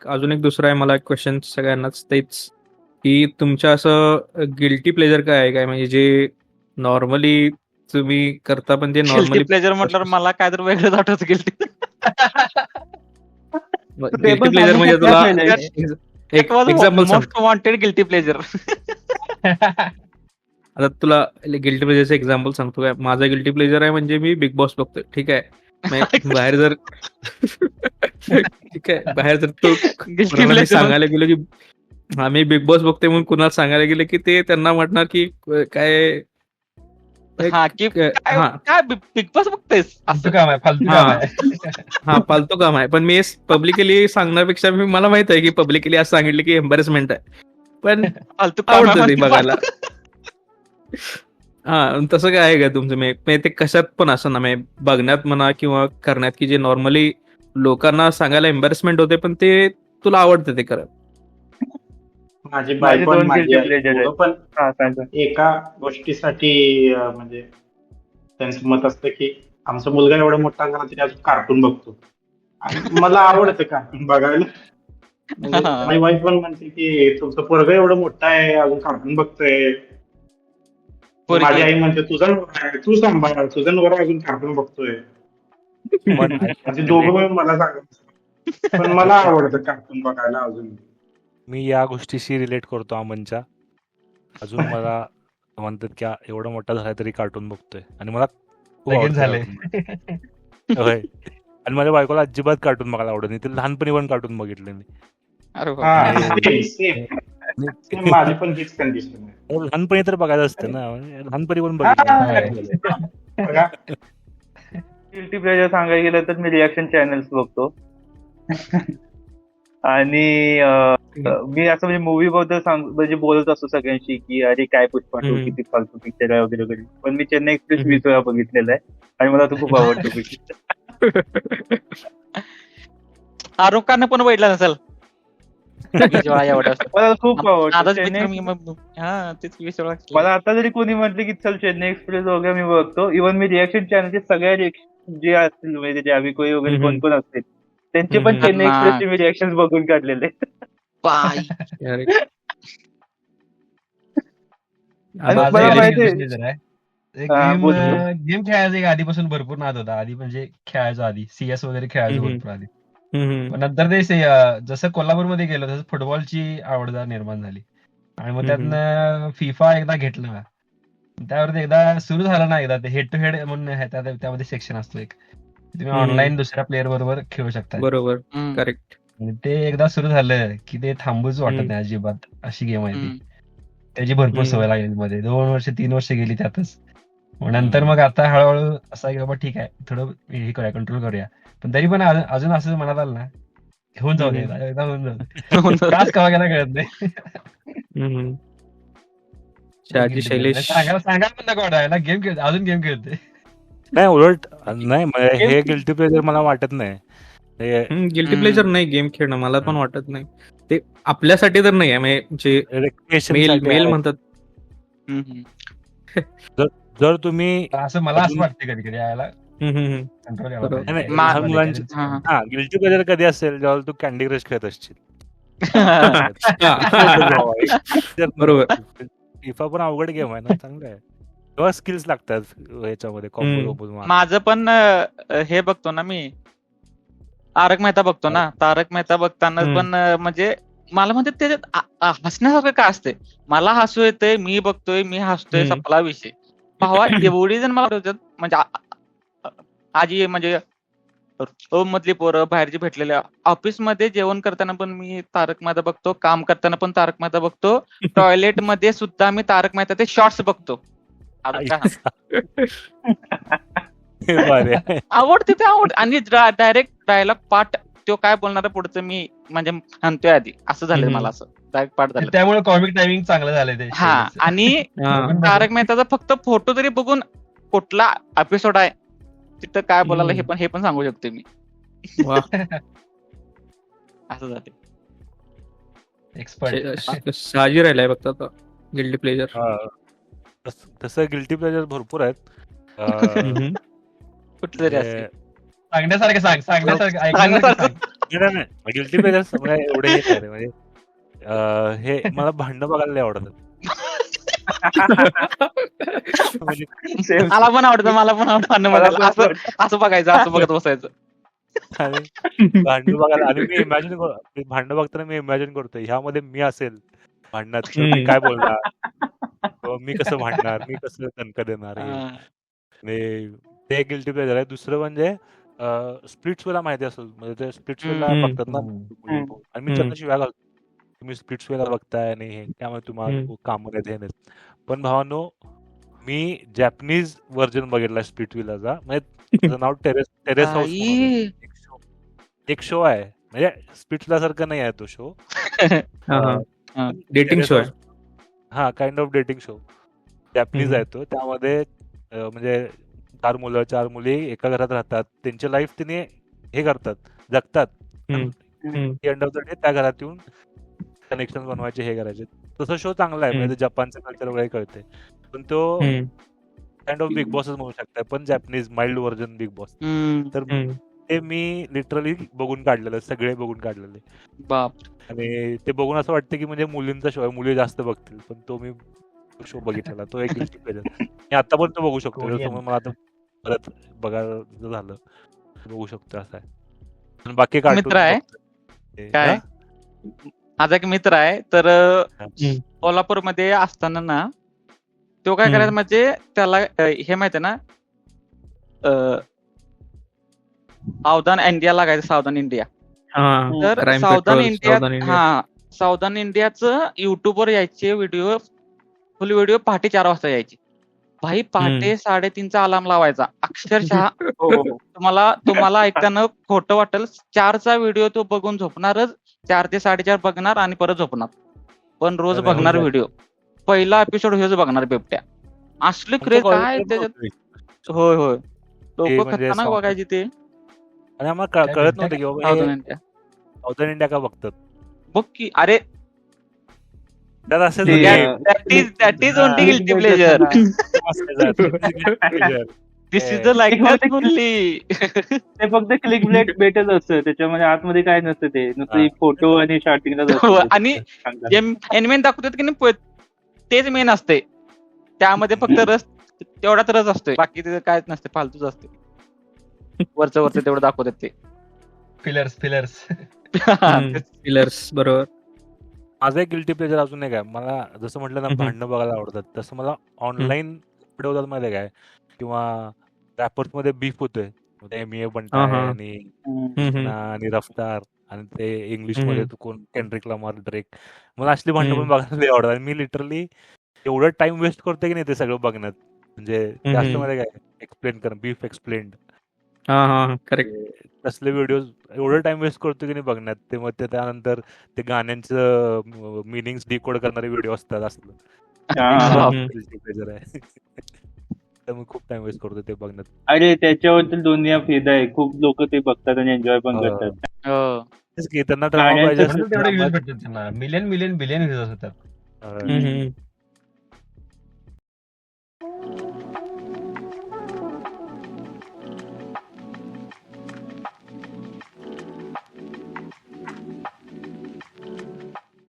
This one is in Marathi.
अजून एक दुसरा आहे मला क्वेश्चन सगळ्यांनाच तेच, की तुमच्या असं गिल्टी प्लेजर काय आहे काय, म्हणजे जे नॉर्मली तुम्ही करता पण ते गिल्टी नॉर्मली प्लेजर म्हटल्यावर मला काय तर वेगळंच आठवत गिल्टी. गिल्टी प्लेजर म्हणजे तुला एक एक्झाम्पल सांग. Most wanted guilty pleasure. आता तुला गिल्टी प्लेजरचं एक्झाम्पल सांगतो काय. माझा गिल्टी प्लेजर आहे म्हणजे मी बिग बॉस बघतोय, ठीक आहे. बाहेर जर ठीक आहे, बाहेर जर तो कोणाला सांगायला गेलो की हा मी बिग बॉस बघतोय म्हणून कुणाला सांगायला गेलं की ते त्यांना वाटणार की काय काय बिग बॉस बघतेस फालतू काम आहे, फालतू काम आहे. हा फालतू काम आहे. पण मी पब्लिकली सांगण्यापेक्षा मला माहित आहे की पब्लिकली असं सांगितलं की एम्बॅरेसमेंट आहे, पण आवडतं ते बघायला. हा तसं काय आहे का तुमचं? मी ते कशात पण असं ना, मी बघण्यात म्हणा किंवा करण्यात, की जे नॉर्मली लोकांना सांगायला एम्बॅरेसमेंट होते पण ते तुला आवडतं ते करत. माझी बायको आणि माझी आई दोघं पण एका गोष्टीसाठी म्हणजे त्यांचं मत असतं की आमचा मुलगा एवढा मोठा झाला तरी अजून कार्टून बघतो, आणि मला आवडतं कार्टून बघायला. माझी वाईफ पण म्हणते की तुमचं पोरगं एवढं मोठं आहे अजून कार्टून बघतोय. माझी आई म्हणते तुझा नवरा आहे, तू सांभाळ, तुझा नवरा अजून कार्टून बघतोय. म्हणजे दोघं मला सांगत, पण मला आवडतं कार्टून बघायला अजून. मी या गोष्टीशी रिलेट करतो अमनच्या. अजून मला म्हणतात की एवढा मोठा झाला तरी कार्टून बघतोय, आणि मला खूप झाले. होय, आणि माझ्या बायकोला अजिबात कार्टून बघायला आवडत नाही. ते लहानपणी पण कार्टून बघितले मी. माझी पण हीच कंडिशन आहे. लहानपणी तर बघायचं असतं ना, लहानपणी पण बघितलं. गिल्टी प्लेजर सांगायला गेलं तर मी रिॲक्शन चॅनल्स बघतो. आणि मी असं म्हणजे मूवी बद्दल म्हणजे बोलत असतो सगळ्यांशी की अरे काय पुष्पा टू किती फालतू पिक्चर आहे वगैरे वगैरे. पण मी चेन्नई एक्सप्रेस 20 वेळा बघितलेला आहे आणि मला तो खूप आवडतो पिक्चर. आरोप खान पण बघितला नसेल. मला खूप आवडतं. मला आता जरी कोणी म्हटलं की चल चेन्नई एक्सप्रेस वगैरे मी बघतो. इव्हन मी रिॲक्शन चॅनलचे सगळ्या जे असतील म्हणजे जावी कोई वगैरे कोण कोण असतील त्यांचे पण चेन्नई एक्सप्रेसचे मी रिॲक्शन बघून काढलेले. गेम खेळायचा एक आधीपासून भरपूर नाद होता. आधी म्हणजे खेळायचो, आधी CS वगैरे खेळायचो भरपूर आधी. पण नंतर ते जसं कोल्हापूरमध्ये गेलो तसं फुटबॉलची आवड निर्माण झाली, आणि मग त्यातनं फिफा एकदा घेतला. त्यावरती एकदा सुरू झालं ना, एकदा ते हेड टू हेड म्हणून त्यामध्ये सेक्शन असतो एक, तुम्ही ऑनलाईन दुसऱ्या प्लेअर बरोबर खेळू शकता. बरोबर, करेक्ट. ते एकदा सुरू झालं की ते थांबूच वाटत नाही अजिबात. अशी गेम आहे ती. त्याची भरपूर सवय लागली मध्ये. 2 वर्ष 3 वर्ष गेली त्यातच. नंतर मग आता हळूहळू असं की बाबा ठीक आहे थोडं हे करूया, कंट्रोल करूया. पण तरी पण अजून असं मनात आलं ना होऊन जाऊ दे, एकदा होऊन जाऊ. टास्क वगैरे कळत नाही. सांगायला पण नको वाटायला गेम खेळते, अजून गेम खेळते. नाही उलट नाही, हे गिल्टी प्लेजर मला वाटत नाही. गिल्टी प्लेजर नाही गेम खेळणं, मला पण वाटत नाही. ते आपल्यासाठी तर नाही आहे, म्हणजे मेल म्हणतात. जर तुम्ही असं मला असं वाटतं कधी कधी यायला गिल्टी प्लेजर कधी असेल जेव्हा तू कॅन्डी क्रश खेळत असशील. बरोबर. फिफा पण अवघड गेम आहे ना, चांगलं आहे. तेव्हा स्किल्स लागतात ह्याच्यामध्ये. माझं पण हे बघतो ना मी, तारक मेहता बघतो ना. तारक मेहता बघताना पण म्हणजे मला म्हणते त्याच्यात हसण्यासारखं काय असते. मला हसू येते, मी बघतोय, मी हसतोय, संपला विषय. भावा एवढी जण मला म्हणजे आजी म्हणजे मधली पोरं बाहेरची भेटलेल्या, ऑफिस मध्ये जेवण करताना पण मी तारक मेहता बघतो, काम करताना पण तारक मेहता बघतो, टॉयलेट मध्ये सुद्धा मी तारक मेहता ते शॉर्ट्स बघतो. आवडते ते आवड. आणि डायरेक्ट डायलॉग पाठ तो काय बोलणार पुढचं मी म्हणजे म्हणतोय आधी, असं झालं मला. असं डायरेक्ट पाठ झालं, त्यामुळे कॉमिक टायमिंग चांगलं झालंय ते. हा, आणि तारक मेहताचा फक्त फोटो तरी बघून कुठला एपिसोड आहे तिथं काय बोलायला हे पण सांगू शकते मी. असं झालं. एक्सपर्ट साजी राहिलाय फक्त आता गिल्टी प्लेजर. तसं गिल्टी प्लेजर भरपूर आहेत. कुठलं तरी असेल सांगण्यासारखं सांगण्यासारखं नाही गिल्टी प्लेजर्स एवढे हे नाही रे, म्हणजे हे मला भांडणं बघायला लय आवडतं. म्हणजे Same. मला पण आवडतं भांडण मला बघायला. पण असं आवडतं. असं बघायचं, असं बघत बसायचं. आणि भांडणं बघायला आणि मी इमॅजिन भांडणं बघताना मी इमॅजिन करतो ह्यामध्ये मी असेल भांडणात तर मी हम्म. काय बोलणार किंवा मी कसं भांडणार, मी कसं दणका देणार हे. हा. आणि ते एक गिल्टी प्लेजर आहे. दुसरं म्हणजे स्प्लिट्स वेला माहिती असेल, म्हणजे ते स्प्लिट्स वेला हम्म. बघतात ना मुली. हम्म. आणि मी हम्म. त्यांना शिव्या घालतो, तुम्ही स्प्लिट्स वेला बघताय आणि हे त्यामुळे तुम्हाला काम नाहीत हे नाहीत. पण भावानो, मी जॅपनीज व्हर्जन बघितला स्प्लिट विलाचा, म्हणजे त्याचं नाव टेरेस हाऊस म्हणून आहे. आई. एक शो आहे, म्हणजे स्प्लिट विला सारखा नाही आहे तो शो. हा. डेटिंग शो आहे. हा, kind of dating show. Japanese हम्म. आहे तो. त्यामध्ये म्हणजे 4 मुलं 4 मुली एका घरात राहतात. त्यांची लाईफ तिने हे करतात, जगतात. एंड ऑफ द डे त्या घरात येऊन कनेक्शन बनवायचे, हे करायचे. तसं शो चांगला आहे, म्हणजे जपानचं कल्चर वगैरे कळते. पण तो काइंड ऑफ बिग बॉसच म्हणू शकताय, पण Japanese mild version big boss. तर ते मी लिटरली बघून काढलेलं, सगळे बघून काढलेले. बाप. आणि ते बघून असं वाटतं की म्हणजे मुलींचा शो आहे, मुली जास्त बघतील. पण तो मी शो बघितलेला, तो एक गिल्टी प्लेजर. मी आता पण तो बघू शकतो. Korean. त्याच्यामुळे मला आता परत बघायला झालं बघू शकतो, असं आहे. आणि बाकी मित्र आहे? काय? माझा एक मित्र आहे, तर कोल्हापूरमध्ये असताना ना, तो काय करायचा म्हणजे त्याला हे माहिती आहे ना, सावधान इंडिया लागायचं, सावधान इंडिया. तर सावधान इंडियाचं युट्यूबवर यायचे व्हिडिओ, फुल व्हिडिओ पहाटे 4 वाजता यायचे. भाई पहाटे 3:30चा अलार्म लावायचा अक्षरशः. तुम्हाला ऐकताना खोटं वाटेल, 4चा व्हिडिओ तो बघून झोपणारच, 4 ते 4:30 बघणार आणि परत झोपणार. पण रोज बघणार व्हिडिओ. पहिला एपिसोड हेच बघणार बिबट्या. असले क्रेज काय त्याच्यात. होय लोक खतरनाक बघायची ते. आणि आम्हाला कळत नव्हतं की बाबा साऊदर्न इंडिया का बघतात. बघ की, अरे that is only guilty pleasure. This is the likeness only. ते फक्त क्लिक बेटच असतं, त्याच्यामध्ये आतमध्ये काय नसतं, ते नुसतं फोटो आणि स्टार्टिंगला. आणि जे एनिमेन दाखवतात की नाही, तेच मेन असते. त्यामध्ये फक्त रस, तेवढाच रस असतोय, बाकी तिथे कायच नसते, फालतूच असते. वरचं तेवढं दाखवतात ते फिलर्स. बरोबर. माझं एक गिल्टी प्लेजर अजून एक आहे. मला जसं म्हटलं ना, भांडणं बघायला आवडतात, तसं मला ऑनलाईन कपडे होतात माहिती काय, किंवा रॅपर्स मध्ये बीफ होतोय, एमए बनताय आणि रफ्तार, आणि ते इंग्लिश मध्ये कोण केंड्रिक लमार, ड्रेक. मला असली भांडणं पण बघायला लय आवडतात. मी लिटरली एवढं टाइम वेस्ट करतोय की नाही ते सगळं बघण्यात, म्हणजे जास्त मध्ये काय एक्सप्लेन कर, बीफ एक्सप्लेन्ड, करेक्ट. तसले व्हिडिओ एवढं टाइम वेस्ट करतो की नाही बघण्यात. ते मग त्यानंतर ते गाण्यांचं मिनिंग्स डिकोड करणारे व्हिडिओ असतात, असलं आहे. त्यामुळे खूप टाइम वेस्ट करतो ते बघण्यात. अरे त्याच्याबद्दल दुनिया फिदा आहे, खूप लोक ते बघतात आणि एन्जॉय पण करतात. त्यांना ड्रामा पाहिजे तेवढे व्ह्यूज भेटतात त्यांना, मिलियन बिलियन व्ह्यूज असतात.